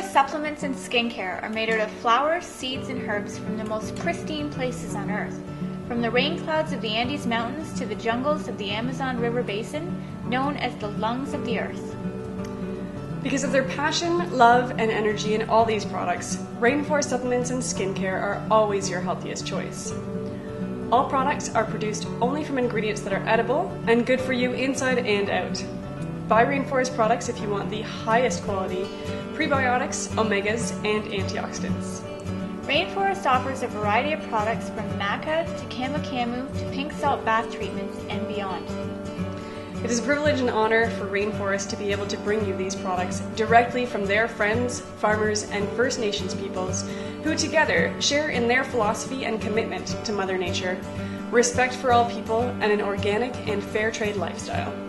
Rainforest supplements and skincare are made out of flowers, seeds, and herbs from the most pristine places on Earth. From the rain clouds of the Andes Mountains to the jungles of the Amazon River Basin, known as the lungs of the Earth. Because of their passion, love, and energy in all these products, Rainforest supplements and skincare are always your healthiest choice. All products are produced only from ingredients that are edible and good for you inside and out. Buy Rainforest products if you want the highest quality prebiotics, omegas, and antioxidants. Rainforest offers a variety of products from maca to camu camu to pink salt bath treatments and beyond. It is a privilege and honor for Rainforest to be able to bring you these products directly from their friends, farmers, and First Nations peoples who together share in their philosophy and commitment to Mother Nature, respect for all people, and an organic and fair trade lifestyle.